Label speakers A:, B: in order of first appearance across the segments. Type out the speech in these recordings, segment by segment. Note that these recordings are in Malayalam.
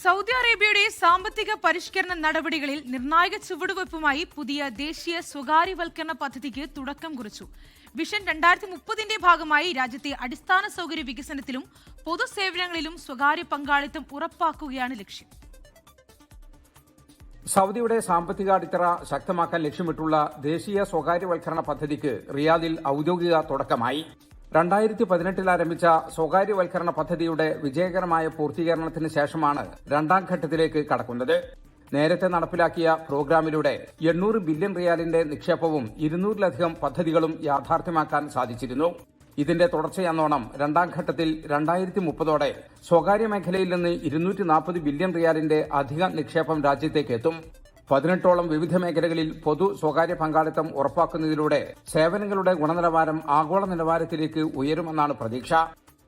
A: സൗദി അറേബ്യയുടെ സാമ്പത്തിക പരിഷ്കരണ നടപടികളിൽ നിർണായക ചുവടുവയ്പുമായി പുതിയ ദേശീയ സ്വകാര്യവൽക്കരണ പദ്ധതിക്ക് തുടക്കം കുറിച്ചു. വിഷൻ 2030ന്റെ ഭാഗമായി രാജ്യത്തെ അടിസ്ഥാന സൗകര്യ വികസനത്തിലും പൊതുസേവനങ്ങളിലും സ്വകാര്യ പങ്കാളിത്തം ഉറപ്പാക്കുകയാണ് ലക്ഷ്യം.
B: സൗദിയുടെ സാമ്പത്തിക അടിത്തറ ശക്തമാക്കാൻ ലക്ഷ്യമിട്ടുള്ള ദേശീയ സ്വകാര്യവൽക്കരണ പദ്ധതിക്ക് റിയാദിൽ ഔദ്യോഗിക തുടക്കമായി. 2018 ആരംഭിച്ച സ്വകാര്യവൽക്കരണ പദ്ധതിയുടെ വിജയകരമായ പൂർത്തീകരണത്തിന് ശേഷമാണ് രണ്ടാം ഘട്ടത്തിലേക്ക് കടക്കുന്നത്. നേരത്തെ നടപ്പിലാക്കിയ പ്രോഗ്രാമിലൂടെ 800 ബില്യൺ റിയാലിന്റെ നിക്ഷേപവും 200-ലധികം പദ്ധതികളും യാഥാർത്ഥ്യമാക്കാൻ സാധിച്ചിരുന്നു. ഇതിന്റെ തുടർച്ചയെന്നോണം രണ്ടാം ഘട്ടത്തിൽ 2030ഓടെ സ്വകാര്യ മേഖലയിൽ നിന്ന് 240 ബില്യൺ റിയാലിന്റെ അധിക നിക്ഷേപം രാജ്യത്തേക്ക് എത്തും. 18ഓളം വിവിധ മേഖലകളിൽ പൊതു സ്വകാര്യ പങ്കാളിത്തം ഉറപ്പാക്കുന്നതിലൂടെ സേവനങ്ങളുടെ ഗുണനിലവാരം ആഗോള നിലവാരത്തിലേക്ക് ഉയരുമെന്നാണ് പ്രതീക്ഷ.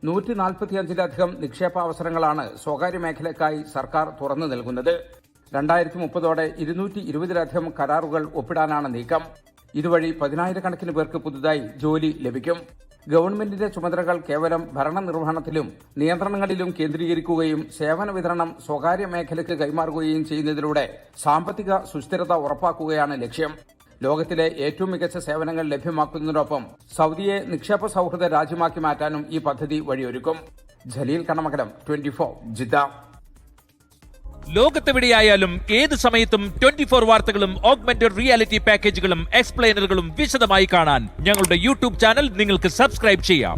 B: 145ലധികം നിക്ഷേപാവസരങ്ങളാണ് സ്വകാര്യ മേഖലയ്ക്കായി സർക്കാർ തുറന്നു നൽകുന്നത്. 2030ഓടെ 220ലധികം കരാറുകൾ ഒപ്പിടാനാണ് നീക്കം. ഇതുവഴി 10,000-കണക്കിന് പേർക്ക് പുതുതായി ജോലി ലഭിക്കും. ഗവൺമെന്റിന്റെ ചുമതലകൾ കേവലം ഭരണനിർവഹണത്തിലും നിയന്ത്രണങ്ങളിലും കേന്ദ്രീകരിക്കുകയും സേവന വിതരണം സ്വകാര്യ മേഖലയ്ക്ക് കൈമാറുകയും ചെയ്യുന്നതിലൂടെ സാമ്പത്തിക സുസ്ഥിരത ഉറപ്പാക്കുകയാണ് ലക്ഷ്യം. ലോകത്തിലെ ഏറ്റവും മികച്ച സേവനങ്ങൾ ലഭ്യമാക്കുന്നതിനൊപ്പം സൗദിയെ നിക്ഷേപ സൌഹൃദ രാജ്യമാക്കി മാറ്റാനും ഈ പദ്ധതി വഴിയൊരുക്കും. ജലീൽ കണ്ണമംഗലം, 24 ജിദ്ദ.
C: ലോകത്തെവിടെയായാലും ഏത് സമയത്തും 24 വാർത്തകളും ഓഗ്മെന്റഡ് റിയാലിറ്റി പാക്കേജുകളും എക്സ്പ്ലെയിനറുകളും വിശദമായി കാണാൻ ഞങ്ങളുടെ യൂട്യൂബ് ചാനൽ നിങ്ങൾക്ക് സബ്സ്ക്രൈബ് ചെയ്യാം.